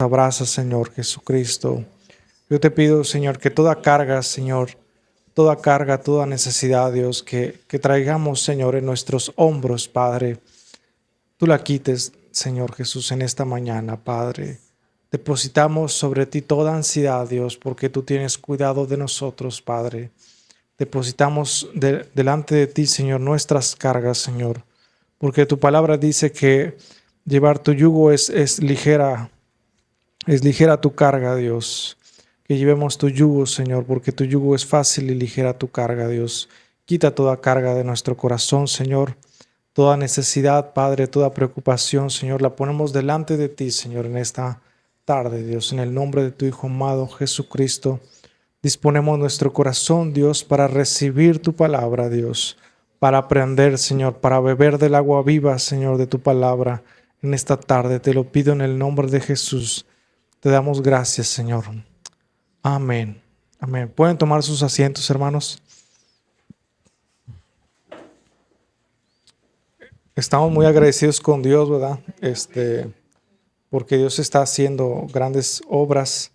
Abraza, Señor Jesucristo. Yo te pido, Señor, que toda carga, Señor, toda carga, toda necesidad, Dios, que traigamos, Señor, en nuestros hombros, Padre, tú la quites, Señor Jesús, en esta mañana, Padre. Depositamos sobre ti toda ansiedad, Dios, porque tú tienes cuidado de nosotros, Padre. Depositamos delante de ti, Señor, nuestras cargas, Señor, porque tu palabra dice que llevar tu yugo es ligera tu carga, Dios. Que llevemos tu yugo, Señor, porque tu yugo es fácil y ligera tu carga, Dios. Quita toda carga de nuestro corazón, Señor. Toda necesidad, Padre, toda preocupación, Señor, la ponemos delante de ti, Señor, en esta tarde, Dios. En el nombre de tu Hijo amado, Jesucristo, disponemos nuestro corazón, Dios, para recibir tu palabra, Dios. Para aprender, Señor, para beber del agua viva, Señor, de tu palabra. En esta tarde te lo pido en el nombre de Jesús. Te damos gracias, Señor. Amén. Amén. ¿Pueden tomar sus asientos, hermanos? Estamos muy agradecidos con Dios, ¿verdad? Porque Dios está haciendo grandes obras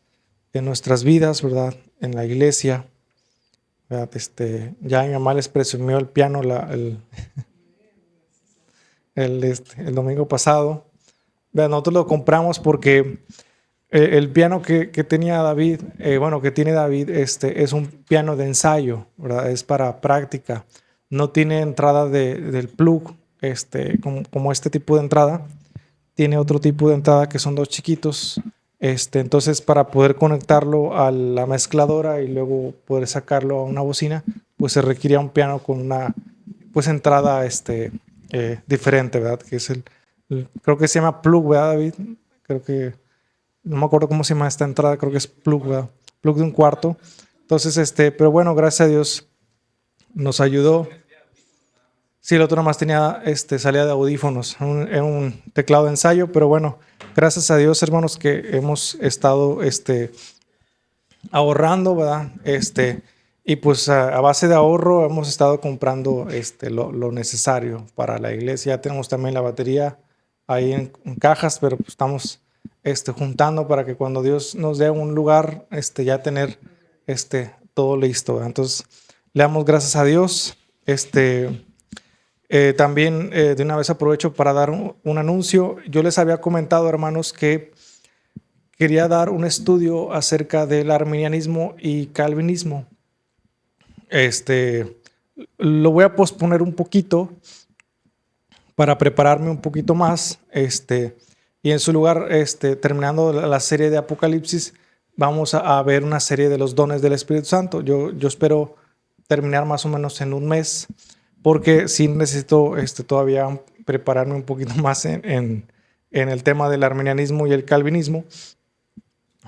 en nuestras vidas, ¿verdad? En la iglesia, ¿verdad? Ya mi mamá les presumió el piano el domingo pasado. ¿Verdad? Nosotros lo compramos porque el piano que tenía David, que tiene David, es un piano de ensayo, ¿verdad? Es para práctica. No tiene entrada del plug, como este tipo de entrada. Tiene otro tipo de entrada que son dos chiquitos. Entonces, para poder conectarlo a la mezcladora y luego poder sacarlo a una bocina, pues se requería un piano con una entrada diferente, ¿verdad? Que es creo que se llama plug, ¿verdad, David? Creo que no me acuerdo cómo se llama esta entrada, creo que es plug, ¿verdad? Plug de un cuarto. Entonces, pero bueno, gracias a Dios nos ayudó. Sí, el otro nomás tenía, salida de audífonos, era un teclado de ensayo, pero bueno, gracias a Dios, hermanos, que hemos estado, ahorrando, ¿verdad? Y pues a base de ahorro hemos estado comprando, lo necesario para la iglesia. Ya tenemos también la batería ahí en cajas, pero pues estamos, juntando para que cuando Dios nos dé un lugar, ya tener, todo listo, ¿verdad? Entonces, le damos gracias a Dios, también de una vez aprovecho para dar un anuncio. Yo les había comentado, hermanos, que quería dar un estudio acerca del arminianismo y calvinismo. Lo voy a posponer un poquito para prepararme un poquito más. Y en su lugar, terminando la serie de Apocalipsis, vamos a ver una serie de los dones del Espíritu Santo. Yo espero terminar más o menos en un mes, porque sí necesito todavía prepararme un poquito más en el tema del arminianismo y el calvinismo.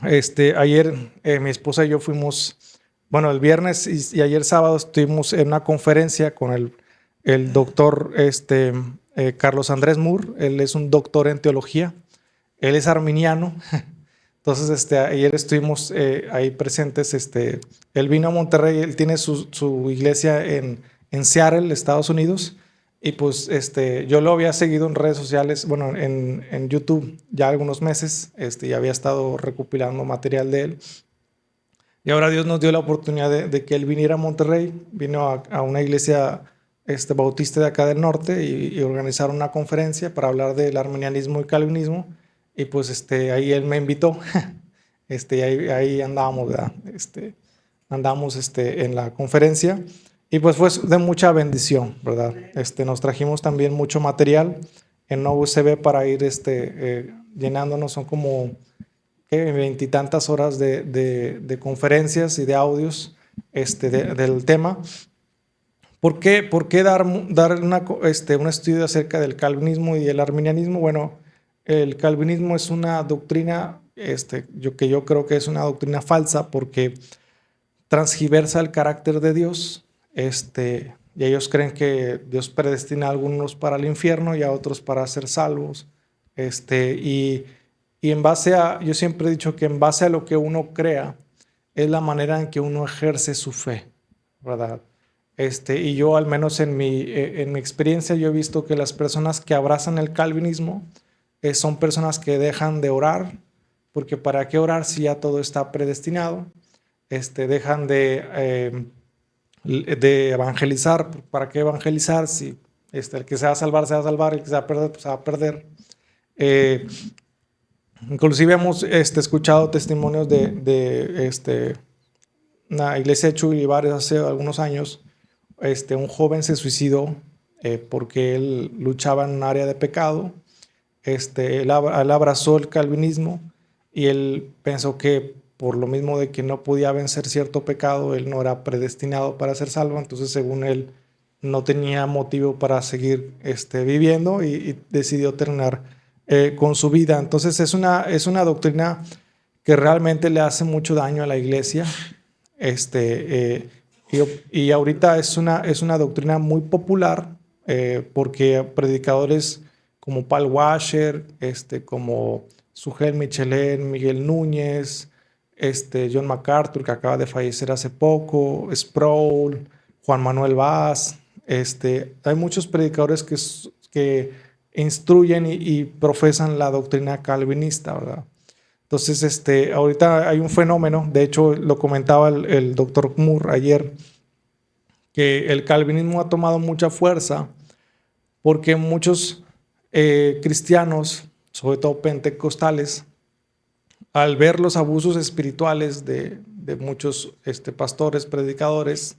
Ayer mi esposa y yo fuimos, el viernes y ayer sábado estuvimos en una conferencia con el doctor Carlos Andrés Moore. Él es un doctor en teología, él es arminiano. Entonces, ayer estuvimos ahí presentes. Él vino a Monterrey, él tiene su iglesia en Seattle, Estados Unidos. Y pues yo lo había seguido en redes sociales, en YouTube ya algunos meses, y había estado recopilando material de él. Y ahora Dios nos dio la oportunidad de que él viniera a Monterrey, vino a una iglesia bautista de acá del norte y organizaron una conferencia para hablar del arminianismo y calvinismo. Y pues ahí él me invitó, y ahí andábamos, ¿verdad? Andamos en la conferencia. Y pues fue de mucha bendición, ¿verdad? Nos trajimos también mucho material en una USB para ir llenándonos. Son como 20 horas de conferencias y de audios del tema. ¿Por qué dar un estudio acerca del calvinismo y el arminianismo? Bueno, el calvinismo es una doctrina yo creo que es una doctrina falsa, porque transgiversa el carácter de Dios. Y ellos creen que Dios predestina a algunos para el infierno y a otros para ser salvos. Y en base yo siempre he dicho que en base a lo que uno crea, es la manera en que uno ejerce su fe, ¿verdad? Y yo, al menos en mi experiencia, yo he visto que las personas que abrazan el calvinismo son personas que dejan de orar, porque ¿para qué orar si ya todo está predestinado? Dejan de evangelizar. ¿Para qué evangelizar si el que se va a salvar, se va a salvar, el que se va a perder, pues se va a perder? Inclusive hemos escuchado testimonios de una iglesia de Chuy hace algunos años. Un joven se suicidó porque él luchaba en un área de pecado. Él abrazó el calvinismo y él pensó que por lo mismo de que no podía vencer cierto pecado, él no era predestinado para ser salvo. Entonces, según él, no tenía motivo para seguir viviendo y decidió terminar con su vida. Entonces, es una doctrina que realmente le hace mucho daño a la iglesia. Y ahorita es una doctrina muy popular porque predicadores como Paul Washer, como Sugel Michelén, Miguel Núñez, John MacArthur, que acaba de fallecer hace poco, Sproul, Juan Manuel Vaz. Hay muchos predicadores que instruyen y profesan la doctrina calvinista, ¿verdad? Entonces, ahorita hay un fenómeno, de hecho lo comentaba el doctor Moore ayer, que el calvinismo ha tomado mucha fuerza porque muchos cristianos, sobre todo pentecostales, al ver los abusos espirituales de muchos pastores, predicadores,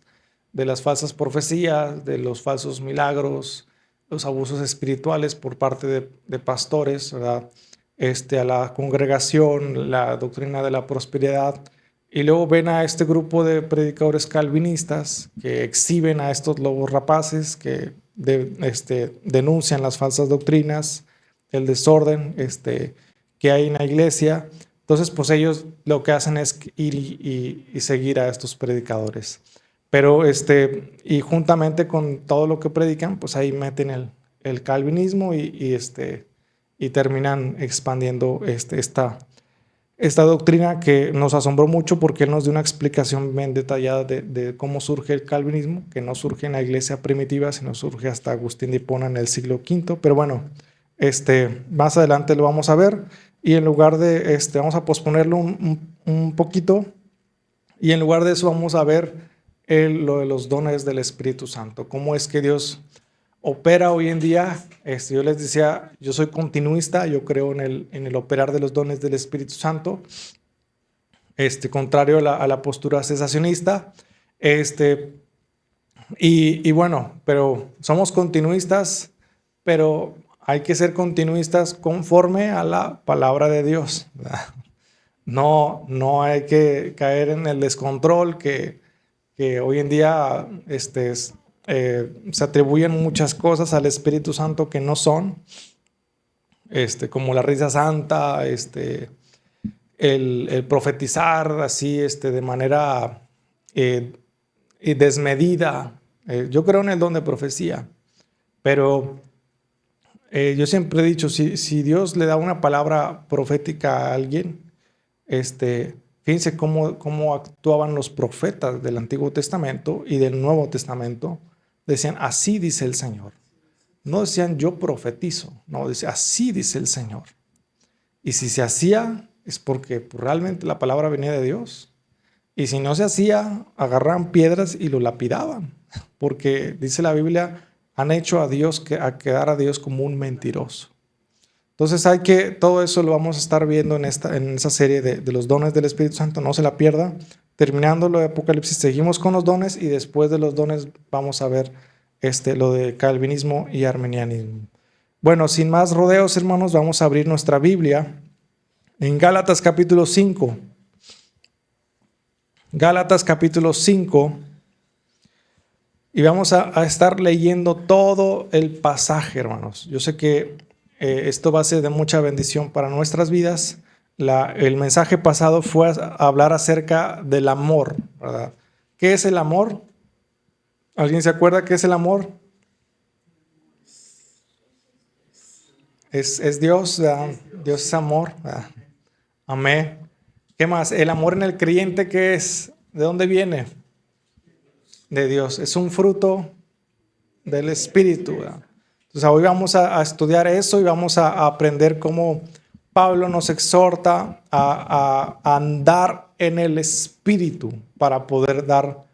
de las falsas profecías, de los falsos milagros, los abusos espirituales por parte de pastores, ¿verdad? A la congregación, la doctrina de la prosperidad, y luego ven a este grupo de predicadores calvinistas que exhiben a estos lobos rapaces que denuncian las falsas doctrinas, el desorden que hay en la iglesia. Entonces, pues ellos lo que hacen es ir y seguir a estos predicadores. Pero, y juntamente con todo lo que predican, pues ahí meten el calvinismo y terminan expandiendo esta doctrina que nos asombró mucho porque él nos dio una explicación bien detallada de cómo surge el calvinismo, que no surge en la iglesia primitiva, sino surge hasta Agustín de Hipona en el siglo V. Pero bueno, más adelante lo vamos a ver y en lugar de, vamos a posponerlo un poquito y en lugar de eso vamos a ver lo de los dones del Espíritu Santo, cómo es que Dios opera hoy en día. Yo les decía, yo soy continuista, yo creo en el operar de los dones del Espíritu Santo, contrario a la postura cesacionista. Y bueno, pero somos continuistas, pero hay que ser continuistas conforme a la palabra de Dios, ¿verdad? No hay que caer en el descontrol que hoy en día se atribuyen muchas cosas al Espíritu Santo que no son, como la risa santa, el profetizar así de manera desmedida. Yo creo en el don de profecía, pero yo siempre he dicho, si Dios le da una palabra profética a alguien, fíjense cómo actuaban los profetas del Antiguo Testamento y del Nuevo Testamento. Decían, así dice el Señor. No decían, yo profetizo. No, decían, así dice el Señor. Y si se hacía, es porque realmente la palabra venía de Dios. Y si no se hacía, agarraban piedras y lo lapidaban. Porque dice la Biblia, han hecho a quedar a Dios como un mentiroso. Entonces todo eso lo vamos a estar viendo en esa serie de los dones del Espíritu Santo, no se la pierda. Terminando lo de Apocalipsis, seguimos con los dones y después de los dones vamos a ver lo de calvinismo y arminianismo. Bueno, sin más rodeos, hermanos, vamos a abrir nuestra Biblia en Gálatas capítulo 5. Gálatas capítulo 5. Y vamos a estar leyendo todo el pasaje, hermanos. Yo sé que esto va a ser de mucha bendición para nuestras vidas. El mensaje pasado fue a hablar acerca del amor, ¿verdad? ¿Qué es el amor? ¿Alguien se acuerda qué es el amor? Es Dios, ¿verdad? Dios es amor, ¿verdad? Amén. ¿Qué más? El amor en el creyente, ¿qué es? ¿De dónde viene? De Dios. Es un fruto del Espíritu, ¿verdad? Entonces hoy vamos a estudiar eso y vamos a aprender cómo Pablo nos exhorta a andar en el Espíritu para poder dar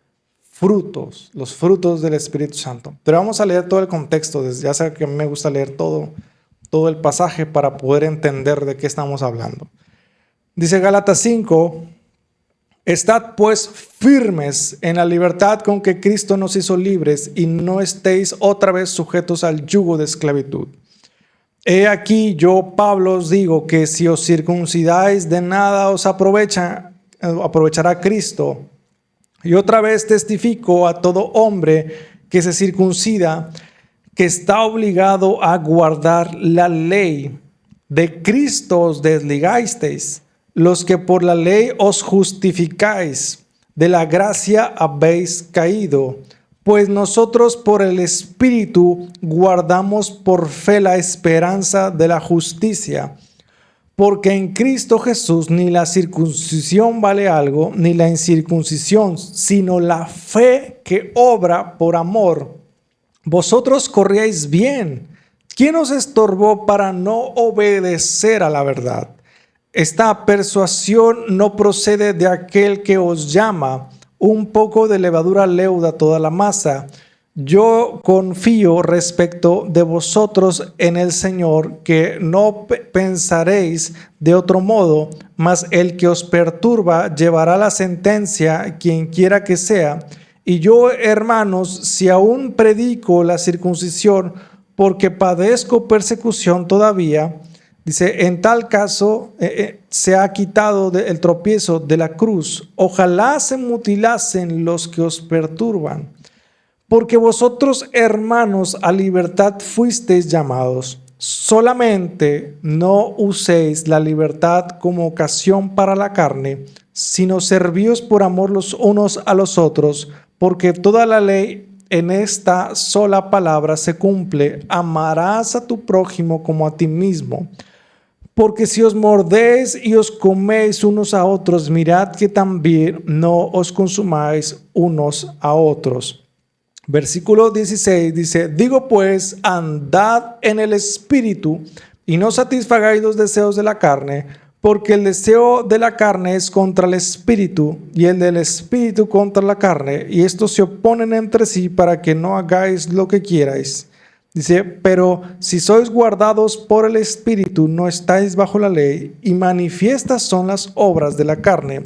frutos, los frutos del Espíritu Santo. Pero vamos a leer todo el contexto, ya sé que a mí me gusta leer todo el pasaje para poder entender de qué estamos hablando. Dice Gálatas 5, estad pues firmes en la libertad con que Cristo nos hizo libres y no estéis otra vez sujetos al yugo de esclavitud. He aquí yo, Pablo, os digo que si os circuncidáis de nada os aprovechará Cristo. Y otra vez testifico a todo hombre que se circuncida que está obligado a guardar la ley. De Cristo os desligasteis, los que por la ley os justificáis, de la gracia habéis caído. Pues nosotros por el Espíritu guardamos por fe la esperanza de la justicia. Porque en Cristo Jesús ni la circuncisión vale algo, ni la incircuncisión, sino la fe que obra por amor. Vosotros corríais bien. ¿Quién os estorbó para no obedecer a la verdad? Esta persuasión no procede de aquel que os llama. Un poco de levadura leuda toda la masa. Yo confío respecto de vosotros en el Señor, que no pensaréis de otro modo, mas el que os perturba llevará la sentencia, quien quiera que sea. Y yo, hermanos, si aún predico la circuncisión, porque padezco persecución todavía, dice, en tal caso se ha quitado el tropiezo de la cruz. Ojalá se mutilasen los que os perturban. Porque vosotros, hermanos, a libertad fuisteis llamados. Solamente no uséis la libertad como ocasión para la carne, sino servíos por amor los unos a los otros, porque toda la ley en esta sola palabra se cumple: amarás a tu prójimo como a ti mismo. Porque si os mordéis y os coméis unos a otros, mirad que también no os consumáis unos a otros. Versículo 16 dice, digo pues, andad en el Espíritu y no satisfagáis los deseos de la carne, porque el deseo de la carne es contra el Espíritu y el del Espíritu contra la carne, y estos se oponen entre sí para que no hagáis lo que quierais. Dice, pero si sois guardados por el Espíritu, no estáis bajo la ley, y manifiestas son las obras de la carne,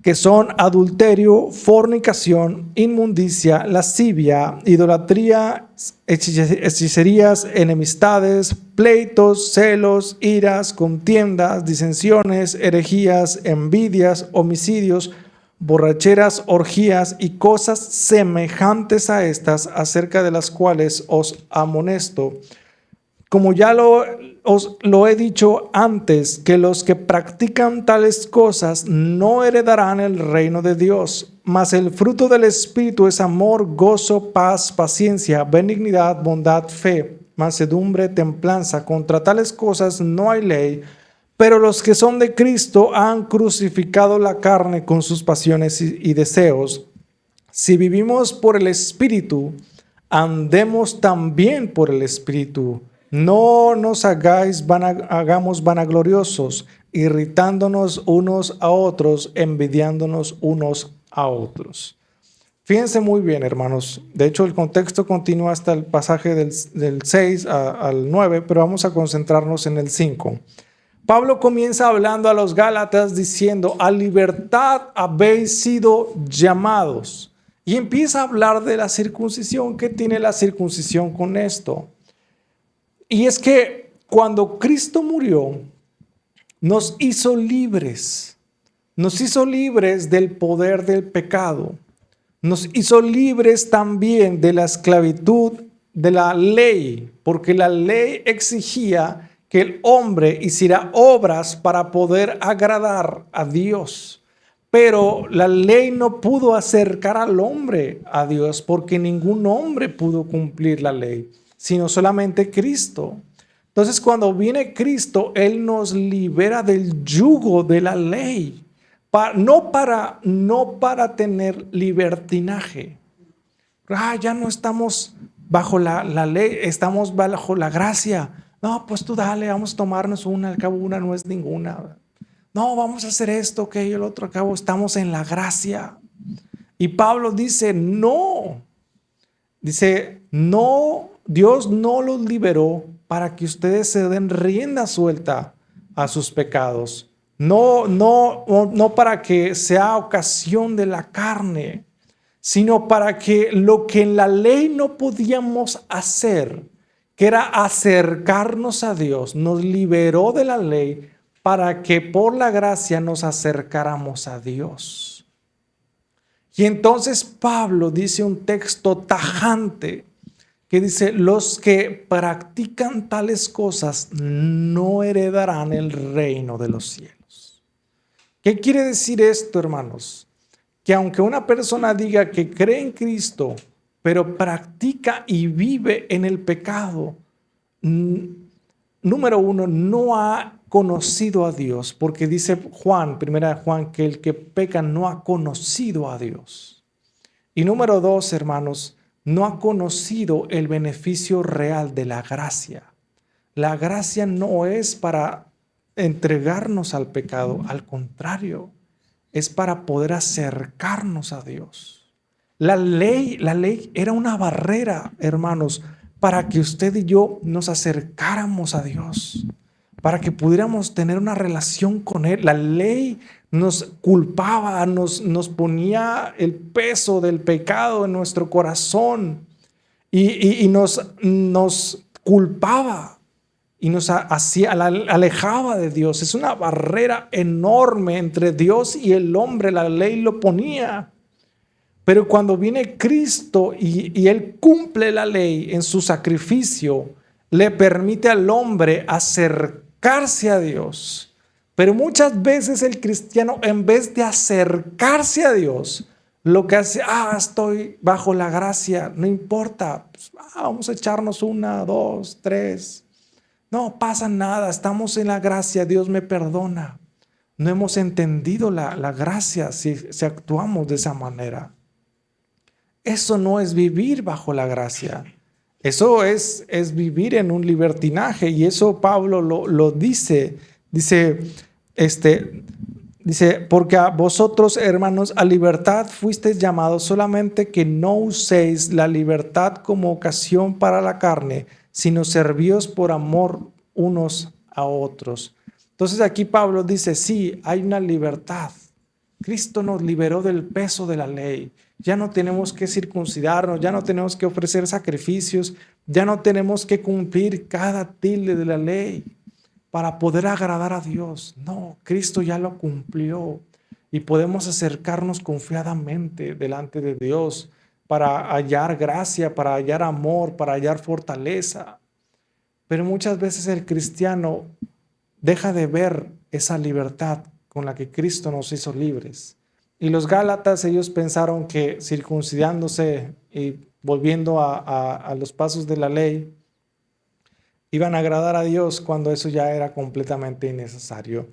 que son adulterio, fornicación, inmundicia, lascivia, idolatría, hechicerías, enemistades, pleitos, celos, iras, contiendas, disensiones, herejías, envidias, homicidios, borracheras, orgías y cosas semejantes a estas, acerca de las cuales os amonesto. Como ya os lo he dicho antes, que los que practican tales cosas no heredarán el reino de Dios. Mas el fruto del Espíritu es amor, gozo, paz, paciencia, benignidad, bondad, fe, mansedumbre, templanza. Contra tales cosas no hay ley. Pero los que son de Cristo han crucificado la carne con sus pasiones y deseos. Si vivimos por el Espíritu, andemos también por el Espíritu. No nos hagamos vanagloriosos, irritándonos unos a otros, envidiándonos unos a otros. Fíjense muy bien, hermanos. De hecho, el contexto continúa hasta el pasaje del 6 al 9, pero vamos a concentrarnos en el 5. Pablo comienza hablando a los Gálatas diciendo, a libertad habéis sido llamados. Y empieza a hablar de la circuncisión. ¿Qué tiene la circuncisión con esto? Y es que cuando Cristo murió, nos hizo libres. Nos hizo libres del poder del pecado. Nos hizo libres también de la esclavitud de la ley, porque la ley exigía que el hombre hiciera obras para poder agradar a Dios. Pero la ley no pudo acercar al hombre a Dios, porque ningún hombre pudo cumplir la ley, sino solamente Cristo. Entonces, cuando viene Cristo, Él nos libera del yugo de la ley, no para tener libertinaje. Ya no estamos bajo la ley, estamos bajo la gracia. No, pues tú dale, vamos a tomarnos una, al cabo una no es ninguna. No, vamos a hacer esto, que el otro, al cabo estamos en la gracia. Y Pablo dice, no. Dice, no, Dios no los liberó para que ustedes se den rienda suelta a sus pecados. No para que sea ocasión de la carne, sino para que lo que en la ley no podíamos hacer, que era acercarnos a Dios, nos liberó de la ley para que por la gracia nos acercáramos a Dios. Y entonces Pablo dice un texto tajante que dice, los que practican tales cosas no heredarán el reino de los cielos. ¿Qué quiere decir esto, hermanos? Que aunque una persona diga que cree en Cristo, pero practica y vive en el pecado, número uno, no ha conocido a Dios, porque dice Juan, primera de Juan, que el que peca no ha conocido a Dios. Y número dos, hermanos, no ha conocido el beneficio real de la gracia. La gracia no es para entregarnos al pecado, al contrario, es para poder acercarnos a Dios. La ley era una barrera, hermanos, para que usted y yo nos acercáramos a Dios, para que pudiéramos tener una relación con Él. La ley nos culpaba, nos ponía el peso del pecado en nuestro corazón y nos culpaba y nos alejaba de Dios. Es una barrera enorme entre Dios y el hombre. La ley lo ponía. Pero cuando viene Cristo y Él cumple la ley en su sacrificio, le permite al hombre acercarse a Dios. Pero muchas veces el cristiano, en vez de acercarse a Dios, lo que hace, estoy bajo la gracia, no importa, pues, vamos a echarnos una, dos, tres. No pasa nada, estamos en la gracia, Dios me perdona. No hemos entendido la gracia si actuamos de esa manera. Eso no es vivir bajo la gracia. Eso es vivir en un libertinaje. Y eso Pablo lo dice. Dice, porque a vosotros, hermanos, a libertad fuisteis llamados, solamente que no uséis la libertad como ocasión para la carne, sino servíos por amor unos a otros. Entonces aquí Pablo dice, sí, hay una libertad. Cristo nos liberó del peso de la ley. Ya no tenemos que circuncidarnos, ya no tenemos que ofrecer sacrificios, ya no tenemos que cumplir cada tilde de la ley para poder agradar a Dios. No, Cristo ya lo cumplió y podemos acercarnos confiadamente delante de Dios para hallar gracia, para hallar amor, para hallar fortaleza. Pero muchas veces el cristiano deja de ver esa libertad con la que Cristo nos hizo libres. Y los Gálatas, ellos pensaron que circuncidándose y volviendo a los pasos de la ley, iban a agradar a Dios cuando eso ya era completamente innecesario.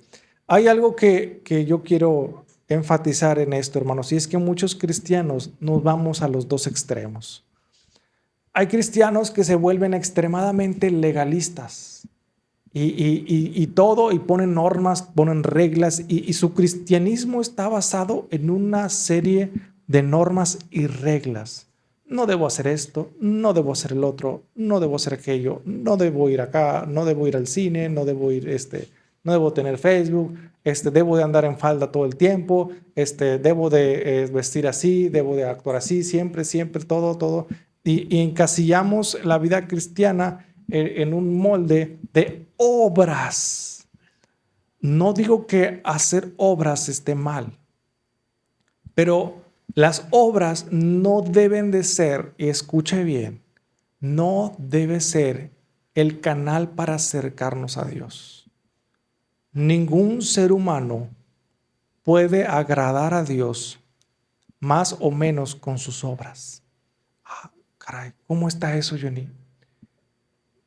Hay algo que yo quiero enfatizar en esto, hermanos, y es que muchos cristianos nos vamos a los dos extremos. Hay cristianos que se vuelven extremadamente legalistas y todo, y ponen normas, ponen reglas, y su cristianismo está basado en una serie de normas y reglas. No debo hacer esto, no debo hacer el otro, no debo hacer aquello, no debo ir acá, no debo ir al cine, no debo ir no debo tener Facebook, debo de andar en falda todo el tiempo, debo de vestir así, debo de actuar así, siempre, todo. Y encasillamos la vida cristiana en un molde de obras. No digo que hacer obras esté mal, pero las obras no deben de ser, y escuche bien, no debe ser el canal para acercarnos a Dios. Ningún ser humano puede agradar a Dios más o menos con sus obras. Caray, ¿cómo está eso, Johnny?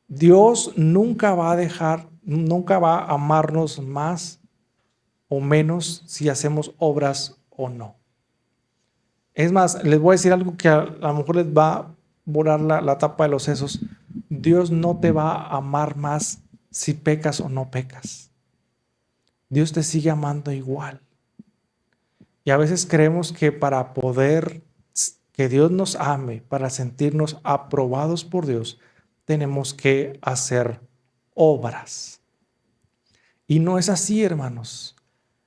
Dios nunca va a amarnos más o menos si hacemos obras o no. Es más, les voy a decir algo que a lo mejor les va a volar la tapa de los sesos. Dios no te va a amar más si pecas o no pecas. Dios te sigue amando igual. Y a veces creemos que para poder que Dios nos ame, para sentirnos aprobados por Dios, tenemos que hacer obras. Y no es así, hermanos.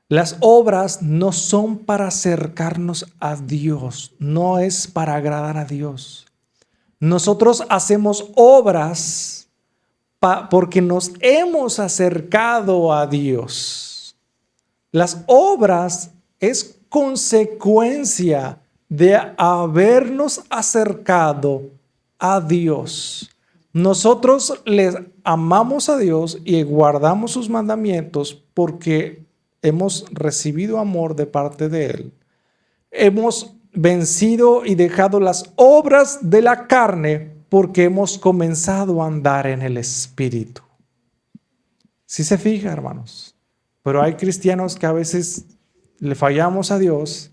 Las obras no son para acercarnos a Dios, no es para agradar a Dios. Nosotros hacemos obras porque nos hemos acercado a Dios. Las obras es consecuencia de habernos acercado a Dios. Nosotros les amamos a Dios y guardamos sus mandamientos porque hemos recibido amor de parte de Él. Hemos vencido y dejado las obras de la carne porque hemos comenzado a andar en el Espíritu. Si se fija, hermanos, pero hay cristianos que a veces le fallamos a Dios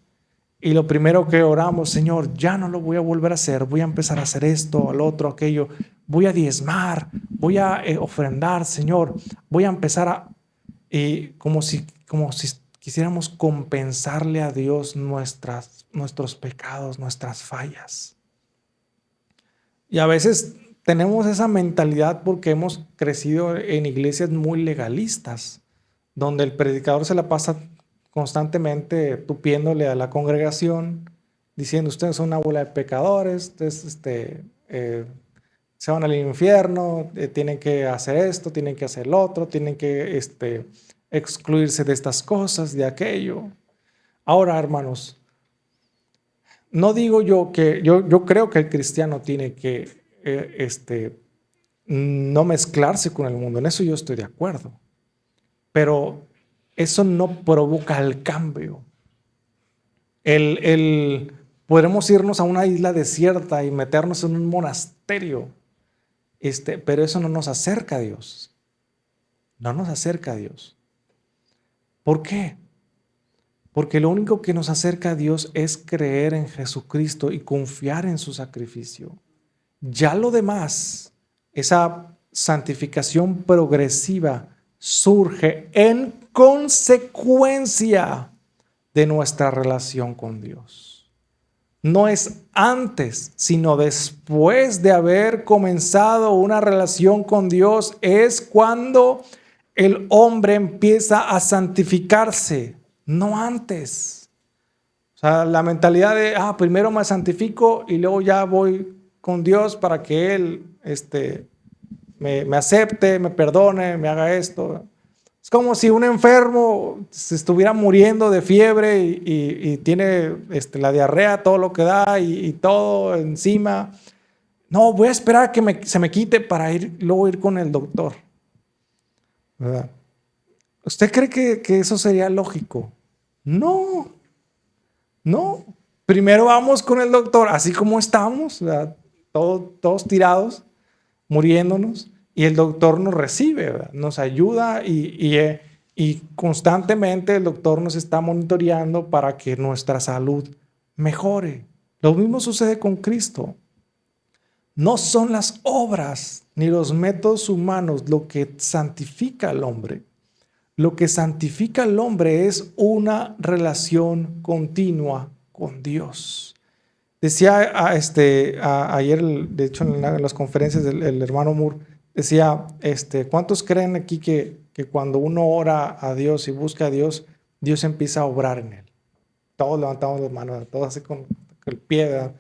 y lo primero que oramos, Señor, ya no lo voy a volver a hacer, voy a empezar a hacer esto, al otro, aquello, voy a diezmar, voy a ofrendar, Señor, voy a empezar a... Y como si quisiéramos compensarle a Dios nuestros pecados, nuestras fallas. Y a veces tenemos esa mentalidad porque hemos crecido en iglesias muy legalistas, donde el predicador se la pasa constantemente tupiéndole a la congregación, diciendo ustedes son una bola de pecadores, ustedes se van al infierno, tienen que hacer esto, tienen que hacer lo otro, tienen que excluirse de estas cosas, de aquello. Ahora, hermanos, no digo yo que yo creo que el cristiano tiene que no mezclarse con el mundo, en eso yo estoy de acuerdo, pero eso no provoca el cambio. Podremos irnos a una isla desierta y meternos en un monasterio, pero eso no nos acerca a Dios. No nos acerca a Dios. ¿Por qué? Porque lo único que nos acerca a Dios es creer en Jesucristo y confiar en su sacrificio. Ya lo demás, esa santificación progresiva, surge en consecuencia de nuestra relación con Dios. No es antes, sino después de haber comenzado una relación con Dios, es cuando el hombre empieza a santificarse, no antes. O sea, la mentalidad de, primero me santifico y luego ya voy con Dios para que Él me acepte, me perdone, me haga esto. Es como si un enfermo se estuviera muriendo de fiebre y tiene la diarrea, todo lo que da y todo encima. No, voy a esperar a que se me quite para luego ir con el doctor. ¿Verdad? ¿Usted cree que eso sería lógico? No, no. Primero vamos con el doctor, así como estamos, ¿verdad? Todos tirados, muriéndonos. Y el doctor nos recibe, ¿verdad? Nos ayuda y constantemente el doctor nos está monitoreando para que nuestra salud mejore. Lo mismo sucede con Cristo. No son las obras ni los métodos humanos lo que santifica al hombre. Lo que santifica al hombre es una relación continua con Dios. Decía ayer, de hecho en las conferencias del hermano Moore, decía, ¿cuántos creen aquí que cuando uno ora a Dios y busca a Dios, Dios empieza a obrar en él? Todos levantamos las manos, todos así con el pie, ¿verdad?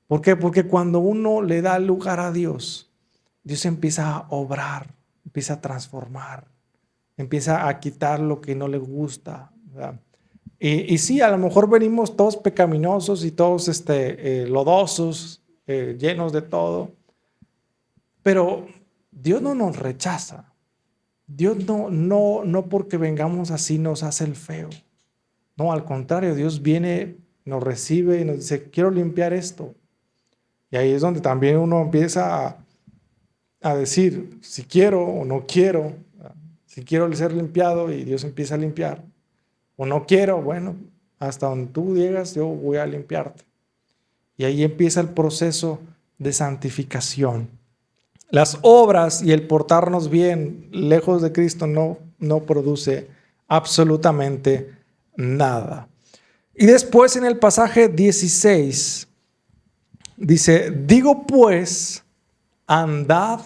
¿Por qué? Porque cuando uno le da lugar a Dios, Dios empieza a obrar, empieza a transformar, empieza a quitar lo que no le gusta, ¿verdad? Y sí, a lo mejor venimos todos pecaminosos y todos lodosos, llenos de todo, pero Dios no nos rechaza. Dios no porque vengamos así nos hace el feo. No, al contrario, Dios viene, nos recibe y nos dice, quiero limpiar esto. Y ahí es donde también uno empieza a decir si quiero o no quiero, si quiero ser limpiado y Dios empieza a limpiar. O no quiero, bueno, hasta donde tú llegas, yo voy a limpiarte. Y ahí empieza el proceso de santificación. Las obras y el portarnos bien lejos de Cristo no produce absolutamente nada. Y después en el pasaje 16 dice, digo pues, andad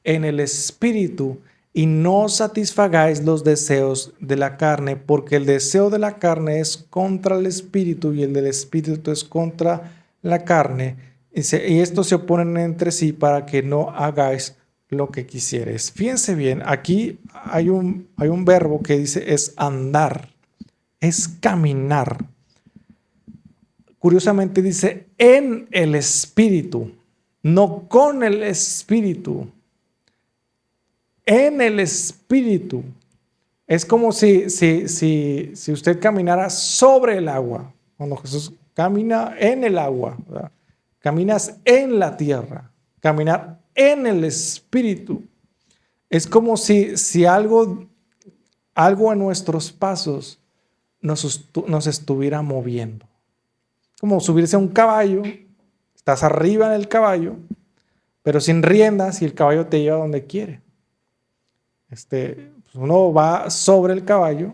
en el Espíritu y no satisfagáis los deseos de la carne, porque el deseo de la carne es contra el Espíritu y el del Espíritu es contra la carne. Y estos se oponen entre sí para que no hagáis lo que quisieres. Fíjense bien, aquí hay un verbo que dice es andar, es caminar. Curiosamente dice en el Espíritu, no con el Espíritu. En el Espíritu. Es como si usted caminara sobre el agua. Cuando Jesús camina en el agua, ¿verdad? Caminas en la tierra. Caminar en el Espíritu. Es como si algo en nuestros pasos nos estuviera moviendo. Como subirse a un caballo. Estás arriba en el caballo, pero sin riendas y el caballo te lleva donde quiere. Pues uno va sobre el caballo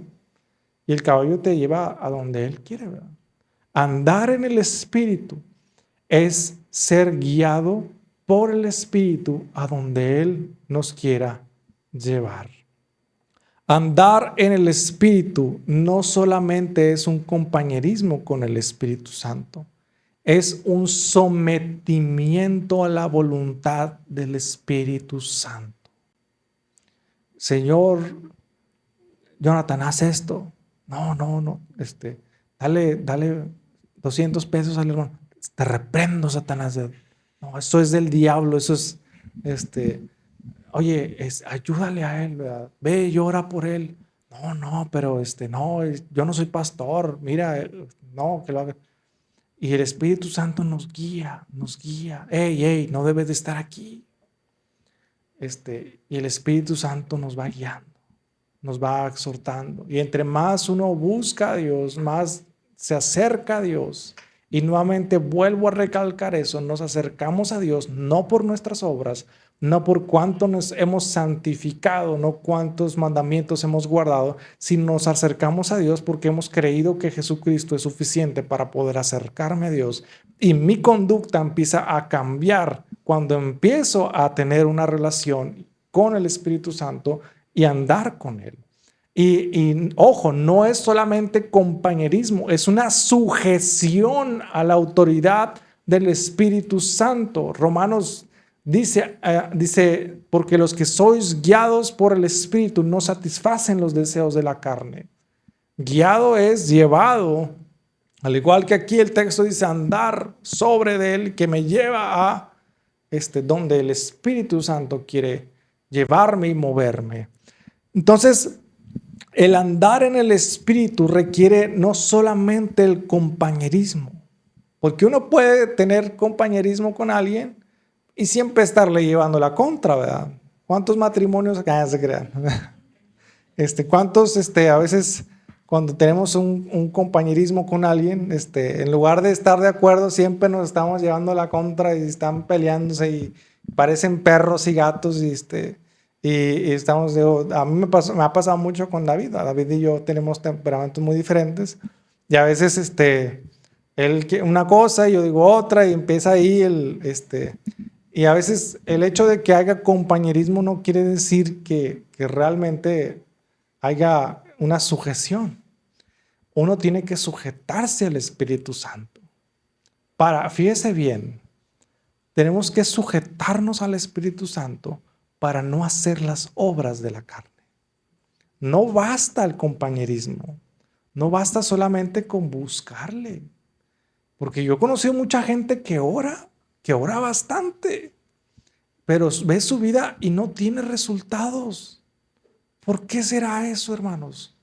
y el caballo te lleva a donde él quiere, ¿verdad? Andar en el Espíritu es ser guiado por el Espíritu a donde Él nos quiera llevar. Andar en el Espíritu no solamente es un compañerismo con el Espíritu Santo, es un sometimiento a la voluntad del Espíritu Santo. Señor, Jonathan, haz esto. No. Dale 200 pesos al hermano. Te reprendo, Satanás. No, eso es del diablo. Eso es, oye, ayúdale a él, ¿verdad? Ve, llora por él. No, pero no, yo no soy pastor. Mira, no, que lo haga. Y el Espíritu Santo nos guía. Ey, no debes de estar aquí. Y el Espíritu Santo nos va guiando, nos va exhortando. Y entre más uno busca a Dios, más se acerca a Dios. Y nuevamente vuelvo a recalcar eso, nos acercamos a Dios no por nuestras obras, no por cuánto nos hemos santificado, no cuántos mandamientos hemos guardado, sino nos acercamos a Dios porque hemos creído que Jesucristo es suficiente para poder acercarme a Dios. Y mi conducta empieza a cambiar cuando empiezo a tener una relación con el Espíritu Santo y andar con Él. Y ojo, no es solamente compañerismo, es una sujeción a la autoridad del Espíritu Santo. Romanos dice, porque los que sois guiados por el Espíritu no satisfacen los deseos de la carne. Guiado es llevado, al igual que aquí el texto dice andar sobre de él, que me lleva a donde el Espíritu Santo quiere llevarme y moverme. Entonces, el andar en el Espíritu requiere no solamente el compañerismo, porque uno puede tener compañerismo con alguien y siempre estarle llevando la contra, ¿verdad? ¿Cuántos matrimonios acá se crean? ¿Cuántos a veces cuando tenemos un compañerismo con alguien, en lugar de estar de acuerdo, siempre nos estamos llevando la contra y están peleándose y parecen perros y gatos y estamos, a mí me ha pasado mucho con David. David y yo tenemos temperamentos muy diferentes y a veces él una cosa y yo digo otra y empieza ahí y a veces el hecho de que haya compañerismo no quiere decir que realmente haya una sujeción. Uno tiene que sujetarse al Espíritu Santo. Fíjese bien, tenemos que sujetarnos al Espíritu Santo para no hacer las obras de la carne. No basta el compañerismo, no basta solamente con buscarle. Porque yo he conocido mucha gente que ora bastante, pero ve su vida y no tiene resultados. ¿Por qué será eso, hermanos?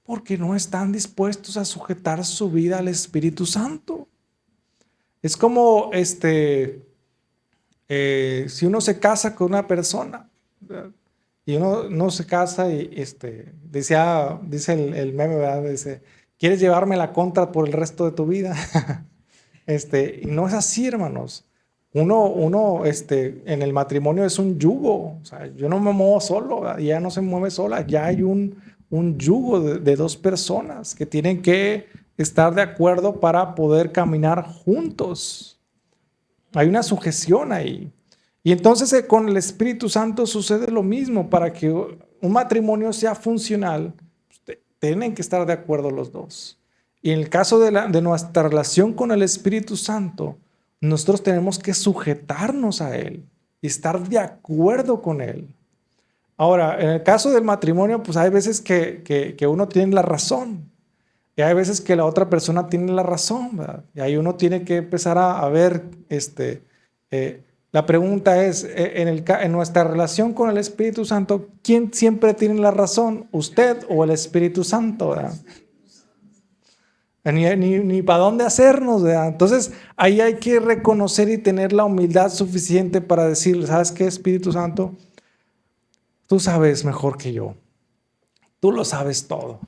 Porque no están dispuestos a sujetar su vida al Espíritu Santo. Es como si uno se casa con una persona, ¿verdad? Y uno no se casa y dice el meme, ¿verdad? Dice, ¿quieres llevarme la contra por el resto de tu vida? Y no es así, hermanos. En el matrimonio es un yugo. O sea, yo no me muevo solo, ¿verdad? Y ella no se mueve sola. Ya hay un yugo de dos personas que tienen que estar de acuerdo para poder caminar juntos. Hay una sujeción ahí. Y entonces con el Espíritu Santo sucede lo mismo. Para que un matrimonio sea funcional, tienen que estar de acuerdo los dos. Y en el caso de nuestra relación con el Espíritu Santo, nosotros tenemos que sujetarnos a Él y estar de acuerdo con Él. Ahora, en el caso del matrimonio, pues hay veces que uno tiene la razón y hay veces que la otra persona tiene la razón, ¿verdad? Y ahí uno tiene que empezar a ver, la pregunta es, en nuestra relación con el Espíritu Santo, ¿quién siempre tiene la razón? ¿Usted o el Espíritu Santo? ¿Verdad? Ni para dónde hacernos, ¿verdad? Entonces, ahí hay que reconocer y tener la humildad suficiente para decir, ¿sabes qué, Espíritu Santo? Tú sabes mejor que yo. Tú lo sabes todo.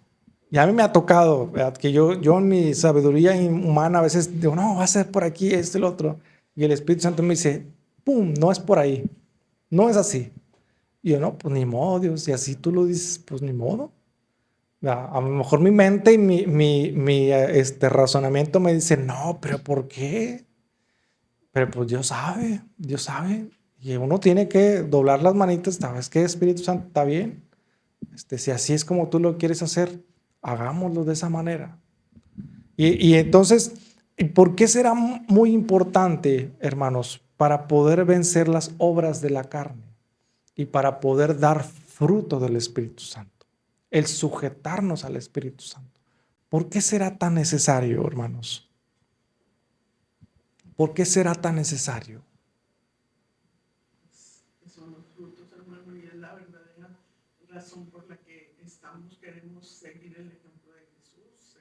Y a mí me ha tocado, ¿verdad? Que yo en mi sabiduría humana a veces digo, no, va a ser por aquí, esto y lo otro. Y el Espíritu Santo me dice, ¡pum! No es por ahí. No es así. Y yo, no, pues ni modo, Dios. Si así tú lo dices, pues ni modo. A lo mejor mi mente y mi razonamiento me dice, no, pero ¿por qué? Pero pues Dios sabe, Dios sabe. Y uno tiene que doblar las manitas, ¿sabes qué, Espíritu Santo? Está bien. Si así es como tú lo quieres hacer, hagámoslo de esa manera. Y entonces, ¿por qué será muy importante, hermanos, para poder vencer las obras de la carne y para poder dar fruto del Espíritu Santo? El sujetarnos al Espíritu Santo. ¿Por qué será tan necesario, hermanos? ¿Por qué será tan necesario? Son los frutos, hermano, y es la verdadera razón por la que queremos seguir el ejemplo de Jesús,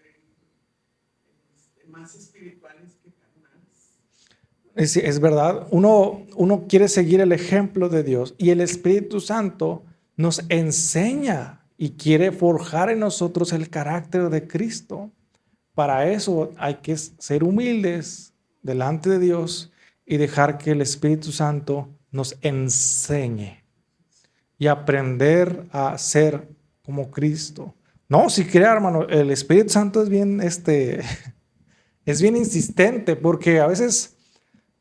más espirituales que carnales. Es verdad, uno quiere seguir el ejemplo de Dios y el Espíritu Santo nos enseña y quiere forjar en nosotros el carácter de Cristo. Para eso hay que ser humildes delante de Dios y dejar que el Espíritu Santo nos enseñe y aprender a ser como Cristo. No, si quiere, hermano, el Espíritu Santo es bien, es bien insistente porque a veces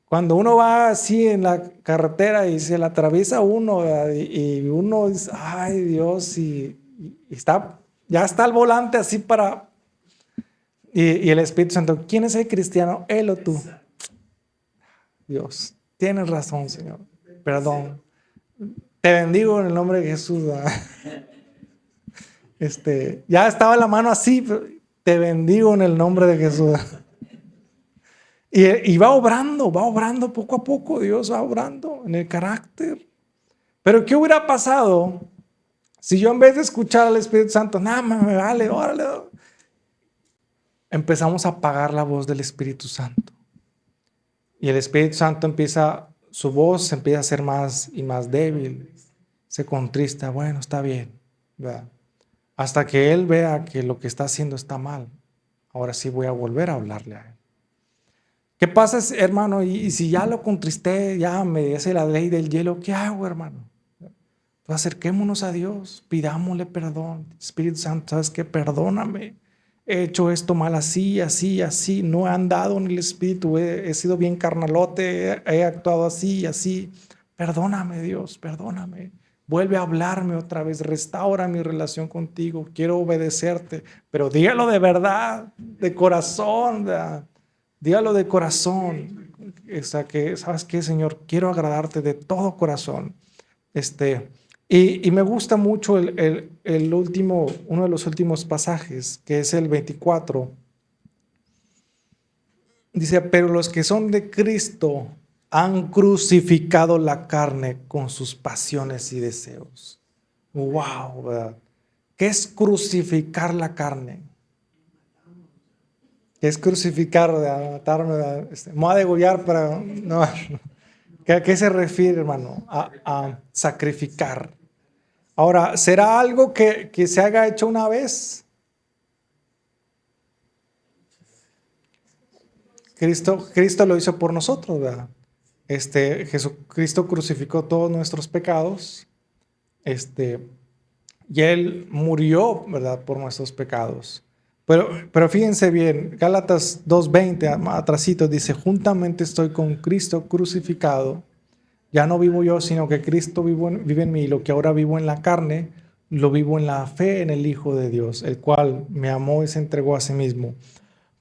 cuando uno va así en la carretera y se la atraviesa uno, ¿verdad? Y uno dice, ay Dios, y ya está al volante así para... Y el Espíritu Santo, ¿quién es el cristiano? Él o tú. Dios, tienes razón, Señor. Perdón. Te bendigo en el nombre de Jesús. Ya estaba la mano así, pero te bendigo en el nombre de Jesús. Y va obrando poco a poco. Dios va obrando en el carácter. Pero ¿qué hubiera pasado si yo en vez de escuchar al Espíritu Santo, nada, me vale, órale, empezamos a apagar la voz del Espíritu Santo? Y el Espíritu Santo su voz empieza a ser más y más débil, se contrista, bueno, está bien, ¿verdad? Hasta que Él vea que lo que está haciendo está mal. Ahora sí voy a volver a hablarle a Él. ¿Qué pasa, hermano? Y si ya lo contristé, ya me hace la ley del hielo, ¿qué hago, hermano? Pues acerquémonos a Dios, pidámosle perdón. Espíritu Santo, ¿sabes qué? Perdóname. He hecho esto mal así, así, así. No he andado en el Espíritu. He sido bien carnalote. He actuado así, así. Perdóname, Dios, perdóname. Vuelve a hablarme otra vez. Restaura mi relación contigo. Quiero obedecerte. Pero dígalo de verdad, de corazón. Dígalo de corazón. O sea, que, ¿sabes qué, Señor? Quiero agradarte de todo corazón. Y me gusta mucho uno de los últimos pasajes, que es el 24. Dice, pero los que son de Cristo han crucificado la carne con sus pasiones y deseos. Wow, ¿verdad? ¿Qué es crucificar la carne? ¿Qué es crucificar, ¿verdad? Matarme, ¿verdad? Me voy a degollar para... No. ¿A qué se refiere, hermano? A sacrificar. Ahora, ¿será algo que se haga hecho una vez? Cristo lo hizo por nosotros, ¿verdad? Jesucristo crucificó todos nuestros pecados, y Él murió, ¿verdad?, por nuestros pecados. Pero fíjense bien, Gálatas 2:20, atrasito, dice, juntamente estoy con Cristo crucificado. Ya no vivo yo, sino que Cristo vive en mí. Lo que ahora vivo en la carne, lo vivo en la fe en el Hijo de Dios, el cual me amó y se entregó a sí mismo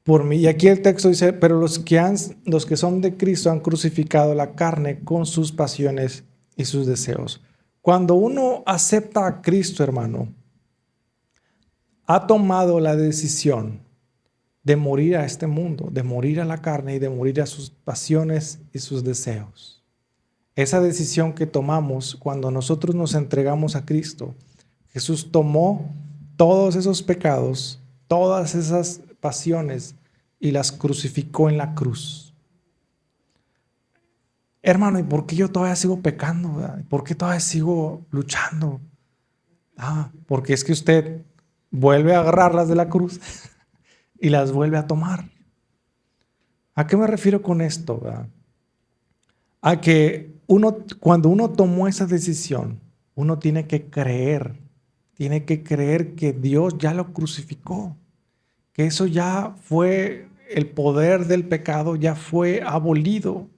por mí. Y aquí el texto dice, pero los que son de Cristo han crucificado la carne con sus pasiones y sus deseos. Cuando uno acepta a Cristo, hermano, ha tomado la decisión de morir a este mundo, de morir a la carne y de morir a sus pasiones y sus deseos. Esa decisión que tomamos cuando nosotros nos entregamos a Cristo, Jesús tomó todos esos pecados, todas esas pasiones y las crucificó en la cruz. Hermano, ¿y por qué yo todavía sigo pecando? ¿Verdad? ¿Por qué todavía sigo luchando? Porque es que usted vuelve a agarrarlas de la cruz y las vuelve a tomar. ¿A qué me refiero con esto? ¿Verdad? A que cuando uno tomó esa decisión, uno tiene que creer que Dios ya lo crucificó, que eso ya fue, el poder del pecado ya fue abolido,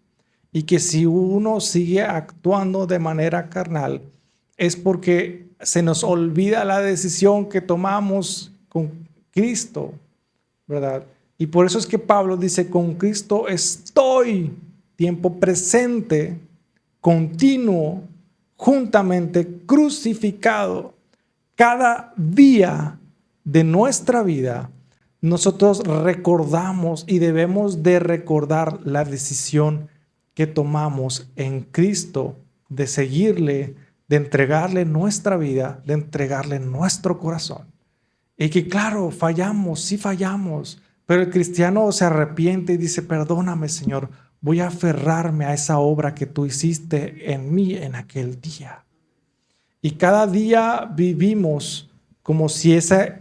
y que si uno sigue actuando de manera carnal es porque se nos olvida la decisión que tomamos con Cristo, ¿verdad? Y por eso es que Pablo dice, con Cristo estoy, tiempo presente, continuo, juntamente crucificado. Cada día de nuestra vida, nosotros recordamos y debemos de recordar la decisión que tomamos en Cristo de seguirle, de entregarle nuestra vida, de entregarle nuestro corazón. Y que claro, fallamos, sí fallamos, pero el cristiano se arrepiente y dice, perdóname, Señor, voy a aferrarme a esa obra que tú hiciste en mí en aquel día. Y cada día vivimos como si esa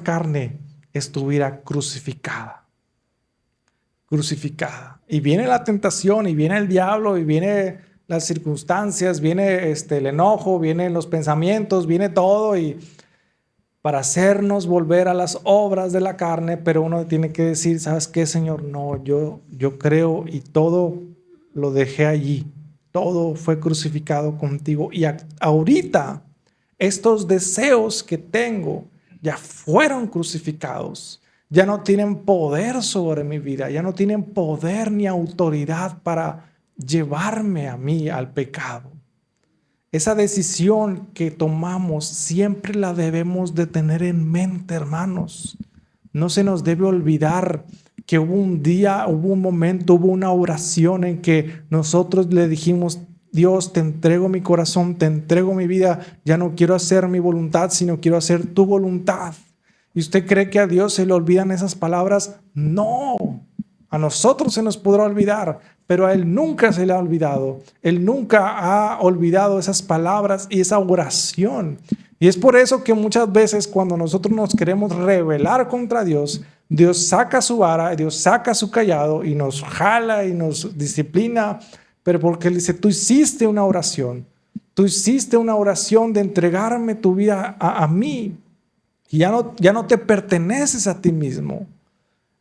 carne estuviera crucificada. Y viene la tentación, y viene el diablo, y viene las circunstancias, viene el enojo, vienen los pensamientos, viene todo, y para hacernos volver a las obras de la carne, pero uno tiene que decir, ¿sabes qué, Señor? No, yo creo y todo lo dejé allí. Todo fue crucificado contigo. Y ahorita estos deseos que tengo ya fueron crucificados. Ya no tienen poder sobre mi vida. Ya no tienen poder ni autoridad para llevarme a mí al pecado. Esa decisión que tomamos siempre la debemos de tener en mente, hermanos. No se nos debe olvidar que hubo un día, hubo un momento, hubo una oración en que nosotros le dijimos, Dios, te entrego mi corazón, te entrego mi vida, ya no quiero hacer mi voluntad, sino quiero hacer tu voluntad. ¿Y usted cree que a Dios se le olvidan esas palabras? No, a nosotros se nos podrá olvidar, pero a Él nunca se le ha olvidado. Él nunca ha olvidado esas palabras y esa oración. Y es por eso que muchas veces cuando nosotros nos queremos rebelar contra Dios, Dios saca su vara, Dios saca su callado y nos jala y nos disciplina, pero porque Él dice, tú hiciste una oración de entregarme tu vida a mí, y ya no te perteneces a ti mismo.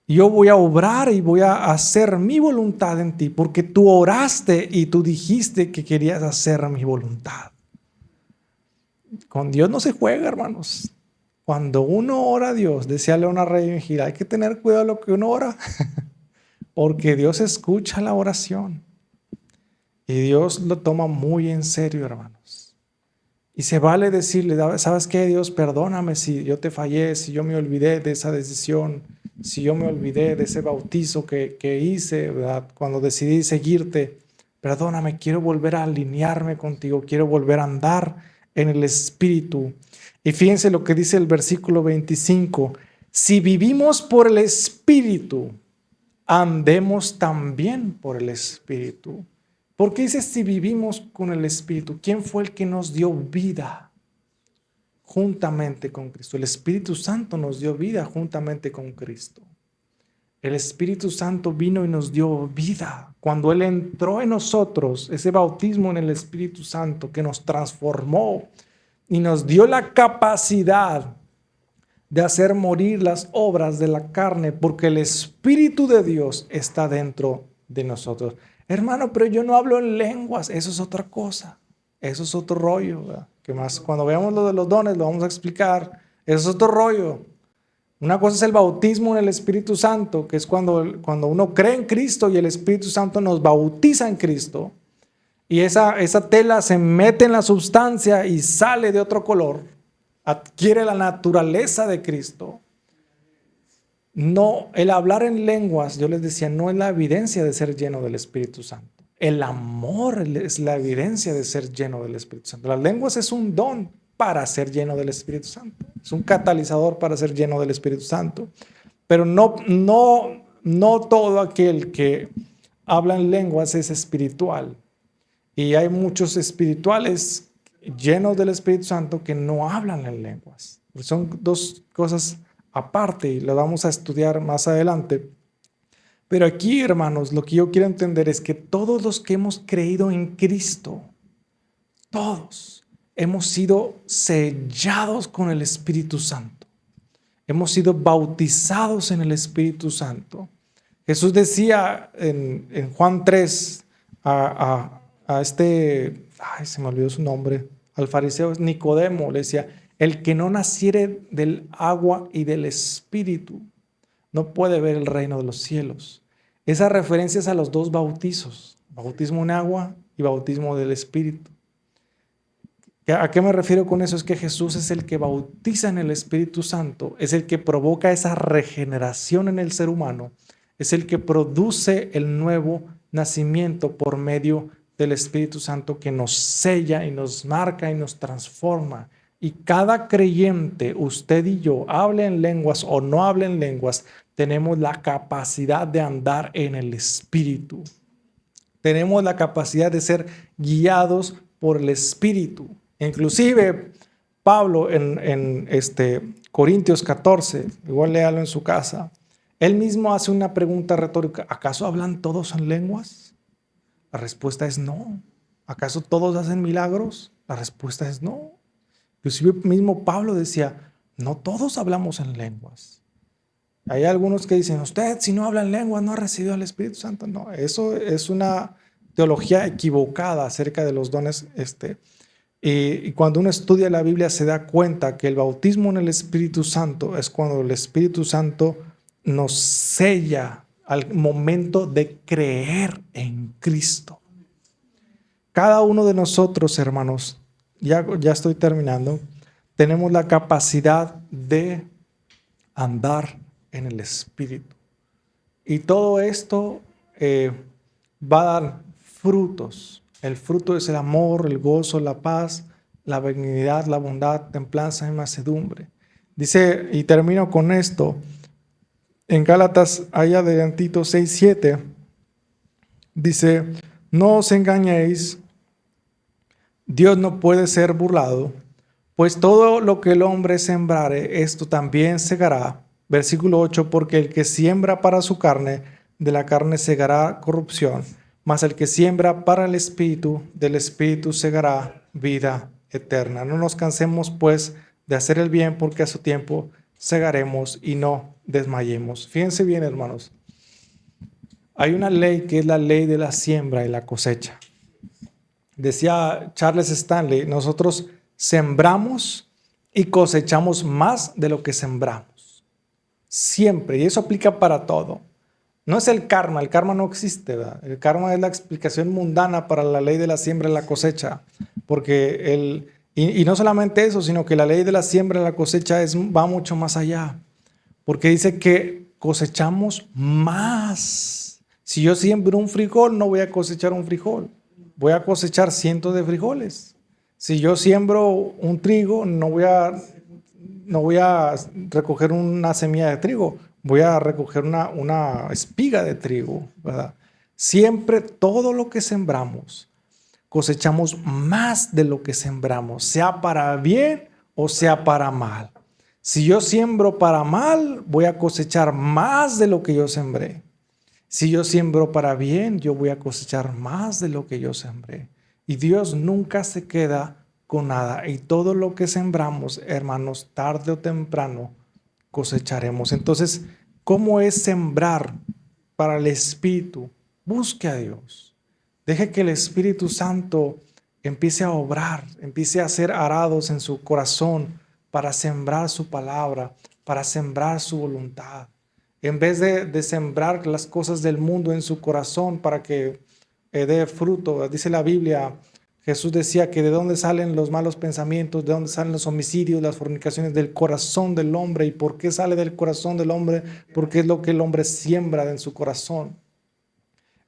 Yo voy a obrar y voy a hacer mi voluntad en ti, porque tú oraste y tú dijiste que querías hacer mi voluntad. Con Dios no se juega, hermanos. Cuando uno ora a Dios, decía León Arroyo Mejía, hay que tener cuidado de lo que uno ora, porque Dios escucha la oración y Dios lo toma muy en serio, hermanos. Y se vale decirle, ¿sabes qué, Dios? Perdóname si yo te fallé, si yo me olvidé de esa decisión, si yo me olvidé de ese bautizo que hice, ¿verdad? Cuando decidí seguirte. Perdóname, quiero volver a alinearme contigo, quiero volver a andar en el Espíritu. Y fíjense lo que dice el versículo 25. Si vivimos por el Espíritu, andemos también por el Espíritu. ¿Por qué dice si vivimos con el Espíritu? ¿Quién fue el que nos dio vida juntamente con Cristo? El Espíritu Santo nos dio vida juntamente con Cristo. El Espíritu Santo vino y nos dio vida. Cuando Él entró en nosotros, ese bautismo en el Espíritu Santo que nos transformó y nos dio la capacidad de hacer morir las obras de la carne, porque el Espíritu de Dios está dentro de nosotros. Hermano, pero yo no hablo en lenguas. Eso es otra cosa. Eso es otro rollo, ¿verdad? Que más cuando veamos lo de los dones lo vamos a explicar. Eso es otro rollo. Una cosa es el bautismo en el Espíritu Santo, que es cuando uno cree en Cristo y el Espíritu Santo nos bautiza en Cristo. Y esa tela se mete en la sustancia y sale de otro color. Adquiere la naturaleza de Cristo. No, el hablar en lenguas, yo les decía, no es la evidencia de ser lleno del Espíritu Santo. El amor es la evidencia de ser lleno del Espíritu Santo. Las lenguas es un don para ser lleno del Espíritu Santo. Es un catalizador para ser lleno del Espíritu Santo. Pero no todo aquel que habla en lenguas es espiritual. Y hay muchos espirituales llenos del Espíritu Santo que no hablan en lenguas. Son dos cosas aparte y lo vamos a estudiar más adelante. Pero aquí, hermanos, lo que yo quiero entender es que todos los que hemos creído en Cristo, todos hemos sido sellados con el Espíritu Santo. Hemos sido bautizados en el Espíritu Santo. Jesús decía en Juan 3 a se me olvidó su nombre, al fariseo Nicodemo, le decía, el que no naciere del agua y del Espíritu no puede ver el reino de los cielos. Esa referencia es a los dos bautizos, bautismo en agua y bautismo del Espíritu. ¿A qué me refiero con eso? Es que Jesús es el que bautiza en el Espíritu Santo, es el que provoca esa regeneración en el ser humano, es el que produce el nuevo nacimiento por medio del Espíritu Santo que nos sella y nos marca y nos transforma. Y cada creyente, usted y yo, hable en lenguas o no hable en lenguas, tenemos la capacidad de andar en el Espíritu. Tenemos la capacidad de ser guiados por el Espíritu. Inclusive Pablo en Corintios 14, igual léalo en su casa, él mismo hace una pregunta retórica: ¿acaso hablan todos en lenguas? La respuesta es no. ¿Acaso todos hacen milagros? La respuesta es no. Inclusive mismo Pablo decía, no todos hablamos en lenguas. Hay algunos que dicen, usted si no habla en lenguas no ha recibido el Espíritu Santo. No, eso es una teología equivocada acerca de los dones. Y cuando uno estudia la Biblia se da cuenta que el bautismo en el Espíritu Santo es cuando el Espíritu Santo nos sella al momento de creer en Cristo. Cada uno de nosotros, hermanos, ya estoy terminando, tenemos la capacidad de andar en el Espíritu. Y todo esto va a dar frutos. El fruto es el amor, el gozo, la paz, la benignidad, la bondad, templanza y mansedumbre. Dice, y termino con esto, en Gálatas, allá adelantito 6:7, dice, no os engañéis, Dios no puede ser burlado, pues todo lo que el hombre sembrare, esto también segará. Versículo 8, porque el que siembra para su carne, de la carne segará corrupción, mas el que siembra para el Espíritu, del Espíritu segará vida eterna. No nos cansemos pues de hacer el bien, porque a su tiempo segaremos y no desmayemos. Fíjense bien, hermanos. Hay una ley que es la ley de la siembra y la cosecha. Decía Charles Stanley, nosotros sembramos y cosechamos más de lo que sembramos. Siempre, y eso aplica para todo. No es el karma no existe, ¿verdad? El karma es la explicación mundana para la ley de la siembra y la cosecha. Porque y no solamente eso, sino que la ley de la siembra y la cosecha va mucho más allá. Porque dice que cosechamos más. Si yo siembro un frijol, no voy a cosechar un frijol. Voy a cosechar cientos de frijoles. Si yo siembro un trigo, no voy a recoger una semilla de trigo. Voy a recoger una espiga de trigo, ¿verdad? Siempre todo lo que sembramos, cosechamos más de lo que sembramos, sea para bien o sea para mal. Si yo siembro para mal, voy a cosechar más de lo que yo sembré. Si yo siembro para bien, yo voy a cosechar más de lo que yo sembré. Y Dios nunca se queda con nada. Y todo lo que sembramos, hermanos, tarde o temprano cosecharemos. Entonces, ¿cómo es sembrar para el Espíritu? Busque a Dios. Deje que el Espíritu Santo empiece a obrar, empiece a hacer arados en su corazón para sembrar su palabra, para sembrar su voluntad. En vez de sembrar las cosas del mundo en su corazón para que dé fruto, dice la Biblia, Jesús decía que de dónde salen los malos pensamientos, de dónde salen los homicidios, las fornicaciones, del corazón del hombre. ¿Y por qué sale del corazón del hombre? Porque es lo que el hombre siembra en su corazón.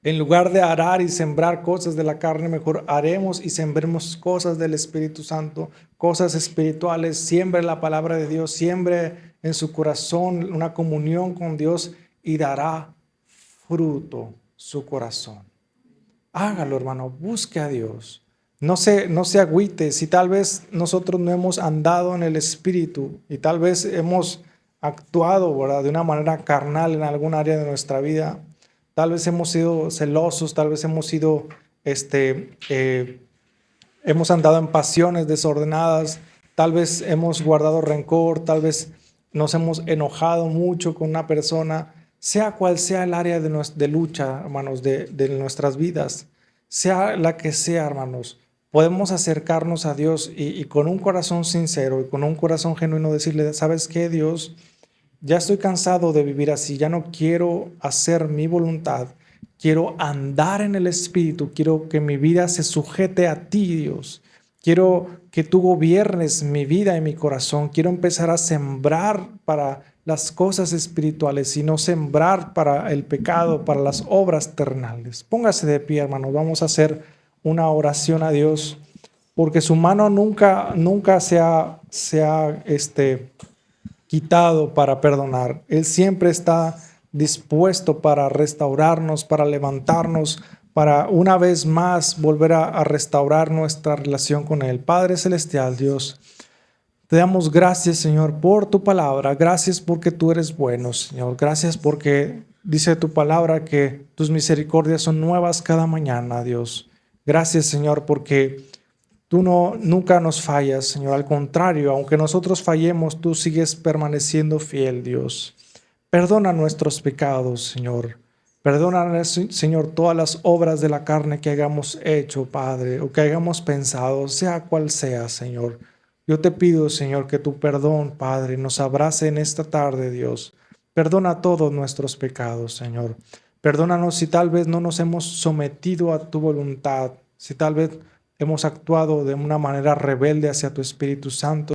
En lugar de arar y sembrar cosas de la carne, mejor haremos y sembremos cosas del Espíritu Santo, cosas espirituales. Siembre la palabra de Dios, siembre en su corazón una comunión con Dios y dará fruto su corazón. Hágalo, hermano, busque a Dios. No se agüite si tal vez nosotros no hemos andado en el Espíritu y tal vez hemos actuado, ¿verdad?, de una manera carnal en algún área de nuestra vida. Tal vez hemos sido celosos, tal vez hemos sido, hemos andado en pasiones desordenadas, tal vez hemos guardado rencor, tal vez nos hemos enojado mucho con una persona, sea cual sea el área de lucha, hermanos, de nuestras vidas, sea la que sea, hermanos, podemos acercarnos a Dios y con un corazón sincero y con un corazón genuino decirle, ¿sabes qué, Dios? Ya estoy cansado de vivir así, ya no quiero hacer mi voluntad, quiero andar en el Espíritu, quiero que mi vida se sujete a ti, Dios. Quiero que tú gobiernes mi vida y mi corazón. Quiero empezar a sembrar para las cosas espirituales y no sembrar para el pecado, para las obras terrenales. Póngase de pie, hermano. Vamos a hacer una oración a Dios, porque su mano nunca se ha quitado para perdonar. Él siempre está dispuesto para restaurarnos, para levantarnos, para una vez más volver a restaurar nuestra relación con Él. Padre Celestial, Dios, te damos gracias, Señor, por tu palabra. Gracias porque tú eres bueno, Señor. Gracias porque dice tu palabra que tus misericordias son nuevas cada mañana, Dios. Gracias, Señor, porque tú nunca nos fallas, Señor. Al contrario, aunque nosotros fallemos, tú sigues permaneciendo fiel, Dios. Perdona nuestros pecados, Señor. Perdona, Señor, todas las obras de la carne que hayamos hecho, Padre, o que hayamos pensado, sea cual sea, Señor. Yo te pido, Señor, que tu perdón, Padre, nos abrace en esta tarde, Dios. Perdona todos nuestros pecados, Señor. Perdónanos si tal vez no nos hemos sometido a tu voluntad, si tal vez hemos actuado de una manera rebelde hacia tu Espíritu Santo.